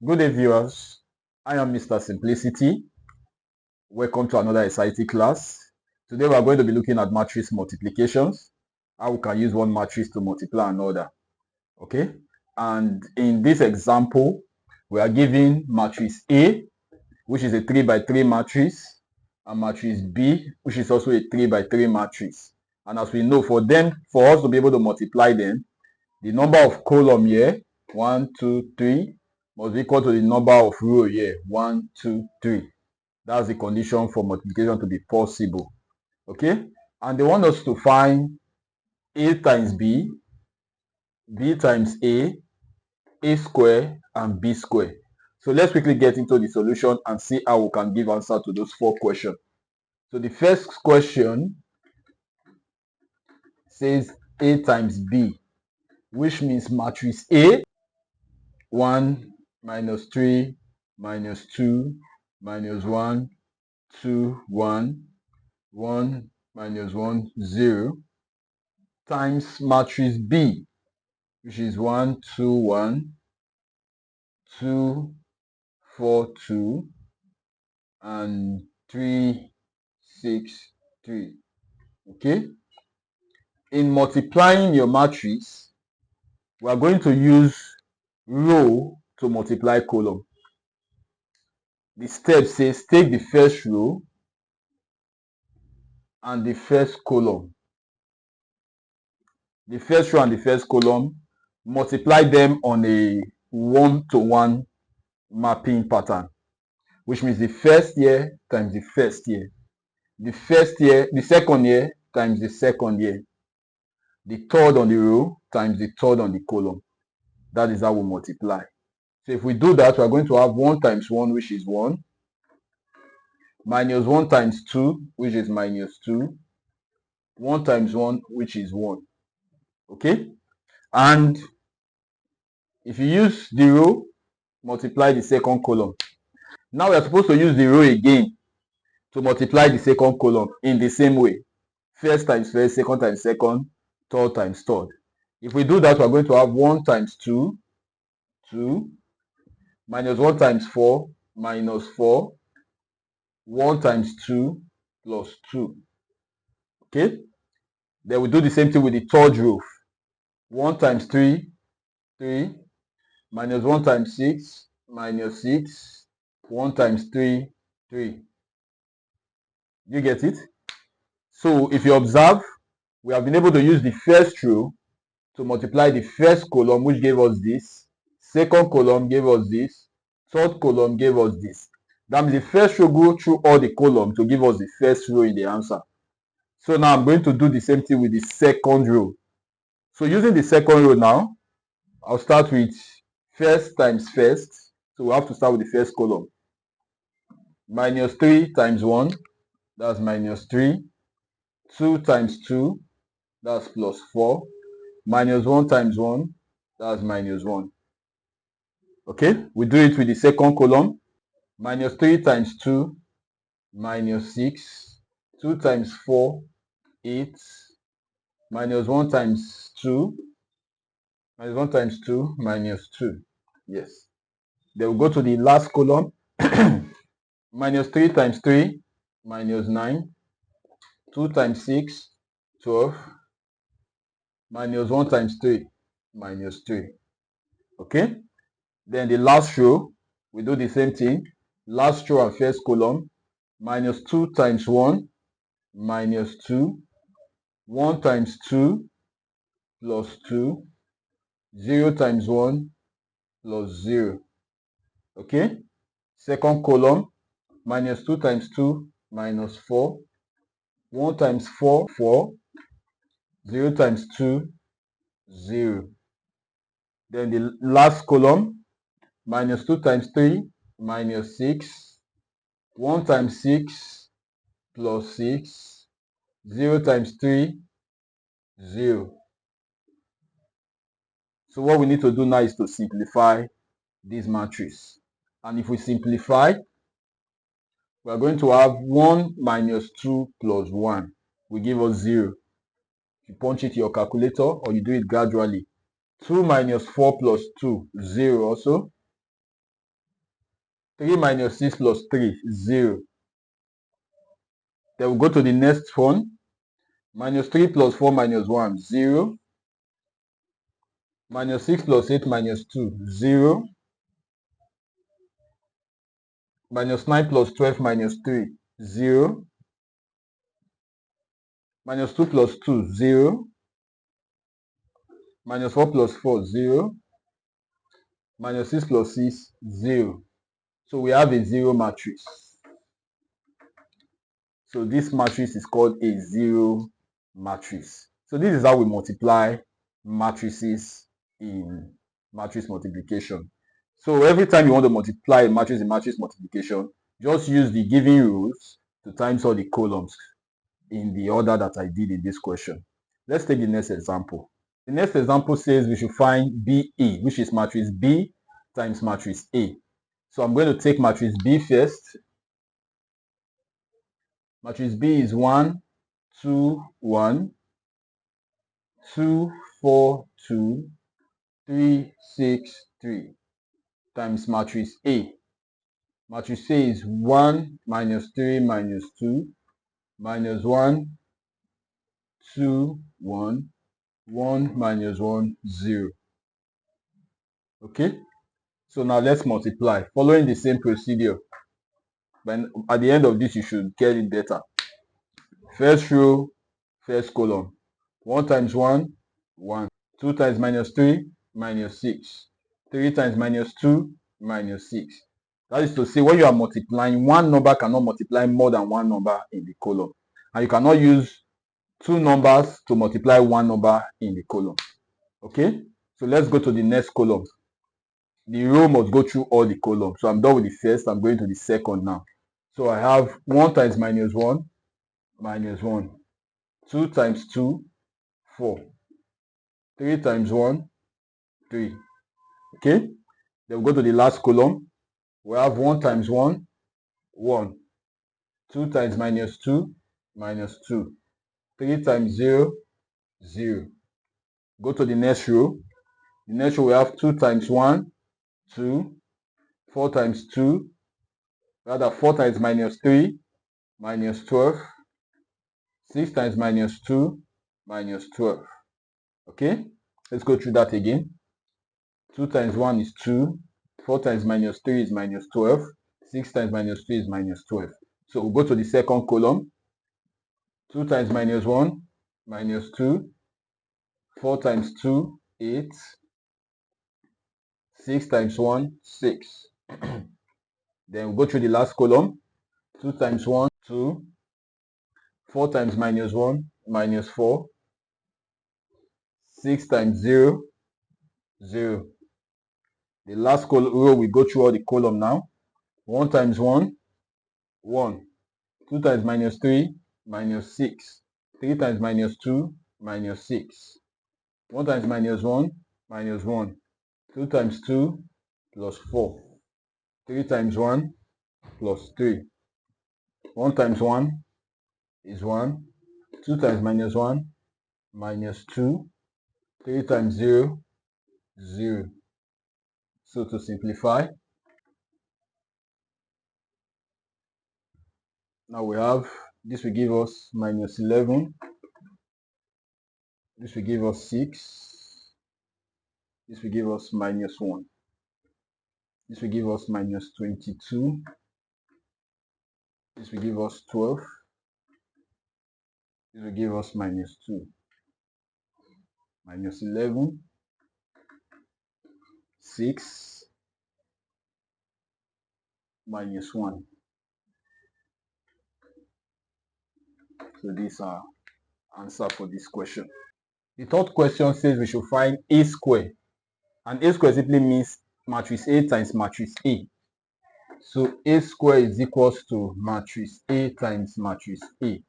Good day, viewers. I am Mr. Simplicity. Welcome to another exciting class. Today we are going to be looking at matrix multiplications, how we can use one matrix to multiply another. Okay, and in this example, we are given matrix A, which is a 3 by 3 matrix, and matrix B, which is also a 3 by 3 matrix. And as we know, for us to be able to multiply them, the number of column here, 1, 2, 3, must be equal to the number of row here, 1, 2, 3. That's the condition for multiplication to be possible. Okay, and they want us to find A times B, B times A square, and B square. So let's quickly get into the solution and see how we can give answer to those 4 questions. So the first question says A times B, which means matrix A, 1 minus 3 minus 2 minus 1 2 1 1 minus 1 0 times matrix B, which is 1 2 1 2 4 2 and 3 6 3. Okay, in multiplying your matrix, we are going to use row to multiply column. The step says take the first row and the first column. The first row and the first column, multiply them on a 1-to-1 mapping pattern, which means the first year times the first year, the second year times the second year, the third on the row times the third on the column. That is how we multiply. So if we do that, we are going to have 1 times 1, which is 1, minus 1 times 2, which is minus 2, 1 times 1, which is 1. Okay, and if you use the row, multiply the second column. Now we are supposed to use the row again to multiply the second column in the same way. First times first, second times second, third times third. If we do that, we are going to have 1 times 2, 2, minus 1 times 4, minus 4, 1 times 2, plus 2. Okay, then we do the same thing with the third row. 1 times 3, 3, minus 1 times 6, minus 6, 1 times 3, 3. You get it? So if you observe, we have been able to use the first row to multiply the first column, which gave us this. Second column gave us this. Third column gave us this. That means the first row go through all the columns to give us the first row in the answer. So now I'm going to do the same thing with the second row. So using the second row now, I'll start with first times first. So we have to start with the first column. Minus 3 times 1, that's minus 3. 2 times 2, that's plus 4. Minus 1 times 1, that's minus 1. Okay, we do it with the second column. Minus 3 times 2, minus 6. 2 times 4, 8. Minus 1 times 2, minus 1 times 2, minus 2. Yes. Then we go to the last column. Minus 3 times 3, minus 9. 2 times 6, 12. Minus 1 times 3, minus 3. Okay. Then the last row, we do the same thing. Last row and first column. Minus 2 times 1, minus 2. 1 times 2, plus 2. 0 times 1, plus 0. Okay. Second column. Minus 2 times 2, minus 4. 1 times 4, 4. 0 times 2, 0. Then the last column. Minus 2 times 3, minus 6. 1 times 6, plus 6. 0 times 3, 0. So what we need to do now is to simplify this matrix. And if we simplify, we are going to have 1 minus 2 plus 1 will give us 0. You punch it in your calculator or you do it gradually. 2 minus 4 plus 2, 0 also. 3 minus 6 plus 3, 0. Then we'll go to the next one. Minus 3 plus 4 minus 1, 0. Minus 6 plus 8 minus 2, 0. Minus 9 plus 12 minus 3, 0. Minus 2 plus 2, 0. Minus 4 plus 4, 0. Minus 6 plus 6, 0. So we have a 0 matrix. So this matrix is called a 0 matrix. So this is how we multiply matrices in matrix multiplication. So every time you want to multiply a matrix in matrix multiplication, just use the given rules to times all the columns in the order that I did in this question. Let's take the next example. The next example says we should find BE, which is matrix B times matrix A. So I'm going to take matrix B first. Matrix B is 1, 2, 1, 2, 4, 2, 3, 6, 3 times matrix A. Matrix A is 1 minus 3 minus 2 minus 1, 2, 1, 1 minus 1, 0. Okay, so now let's multiply following the same procedure. But at the end of this, you should get it better. First row, first column. 1 times 1, 1. 2 times minus 3, minus 6. 3 times minus 2, minus 6. That is to say, when you are multiplying, one number cannot multiply more than one number in the column. And you cannot use two numbers to multiply one number in the column. Okay? So let's go to the next column. The row must go through all the columns. So I'm done with the first. I'm going to the second now. So I have 1 times minus 1, minus 1. 2 times 2, 4. 3 times 1, 3. Okay? Then we go to the last column. We have 1 times 1, 1. 2 times minus 2, minus 2. 3 times 0, 0. Go to the next row. The next row we have 2 times 1, 2. 4 times 2. Rather 4 times minus 3, minus 12. 6 times minus 2, minus 12. Okay? Let's go through that again. 2 times 1 is 2. 4 times minus 3 is minus 12. 6 times minus 3 is minus 12. So we'll go to the second column. 2 times minus 1, minus 2. 4 times 2, 8. 6 times 1, 6. Then we'll go through the last column. 2 times 1, 2. 4 times minus 1, minus 4. 6 times 0, 0. The last row, we go through all the column now. 1 times 1, 1. 2 times minus 3, minus 6. 3 times minus 2, minus 6. 1 times minus 1, minus 1. 2 times 2, plus 4. 3 times 1, plus 3. 1 times 1 is 1. 2 times minus 1, minus 2. 3 times 0, 0. So to simplify, now we have, this will give us minus 11. This will give us 6. This will give us minus 1. This will give us minus 22. This will give us 12. This will give us minus 2. Minus 11. 6. Minus 1. So these are answer for this question. The third question says we should find A square. And A square simply means matrix A times matrix A. So A square is equals to matrix A times matrix A.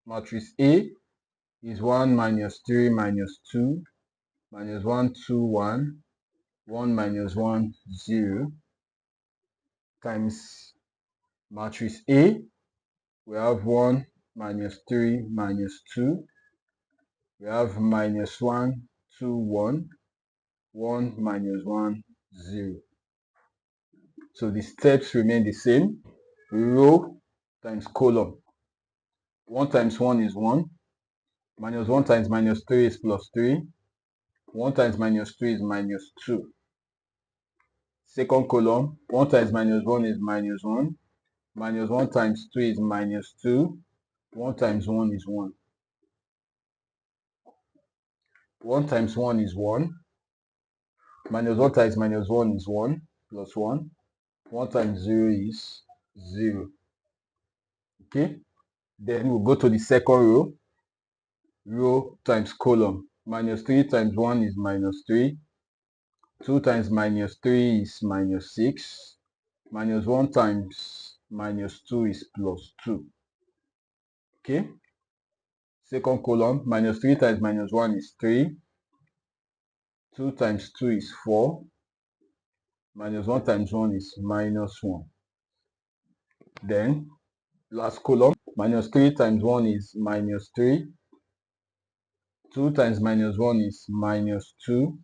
Matrix A is 1 minus 3 minus 2 minus 1, 2, 1, 1 minus 1, 0 times matrix A. We have 1 minus 3 minus 2. We have minus 1, 2, 1, 1 minus 1, 0. So the steps remain the same. Row times column. 1 times 1 is 1. Minus 1 times minus 3 is plus 3. 1 times minus 3 is minus 2. Second column, 1 times minus 1 is minus 1. Minus 1 times 3 is minus 2. 1 times 1 is 1. 1 times 1 is 1. Minus 1 times minus 1 is 1 plus 1. 1 times 0 is 0. Okay. Then we'll go to the second row. Row times column. Minus 3 times 1 is minus 3. 2 times minus 3 is minus 6. Minus 1 times minus 2 is plus 2. Okay. Second column, minus 3 times minus 1 is 3. 2 times 2 is 4. Minus 1 times 1 is minus 1. Then, last column, minus 3 times 1 is minus 3. 2 times minus 1 is minus 2.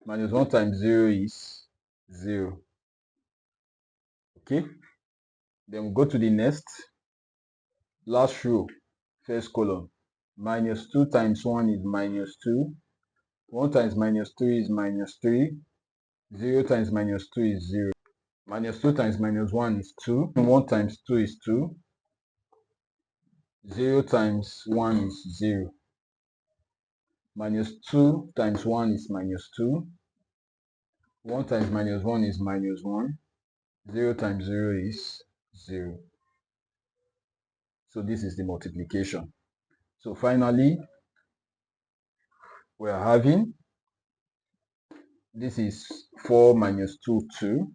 Minus 1 times 0 is 0. Okay. Then we go to the next. Last row, first column. Minus 2 times 1 is minus 2. 1 times minus 3 is minus 3. 0 times minus 2 is 0. Minus 2 times minus 1 is 2. 1 times 2 is 2. 0 times 1 is 0. Minus 2 times 1 is minus 2. 1 times minus 1 is minus 1. 0 times 0 is 0. So this is the multiplication. So finally, we are having, this is 4 minus 2, 2.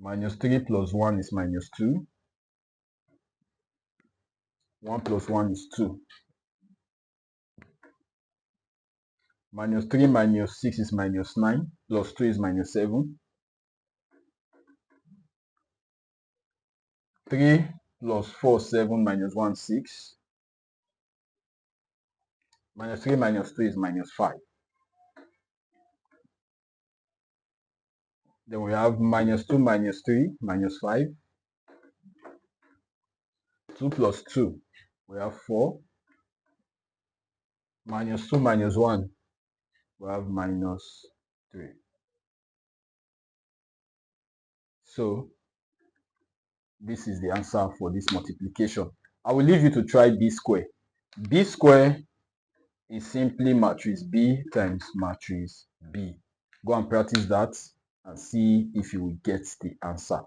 Minus 3 plus 1 is minus 2. 1 plus 1 is 2. Minus 3 minus 6 is minus 9. Plus 2 is minus 7. 3 plus 4, 7 minus 1, 6. Minus 3 minus 2 is minus 5. Then we have minus 2 minus 3 minus 5. 2 plus 2, we have 4. Minus 2 minus 1, we have minus 3. So this is the answer for this multiplication. I will leave you to try b square. B square is simply matrix B times matrix B. Go and practice that and see if you will get the answer.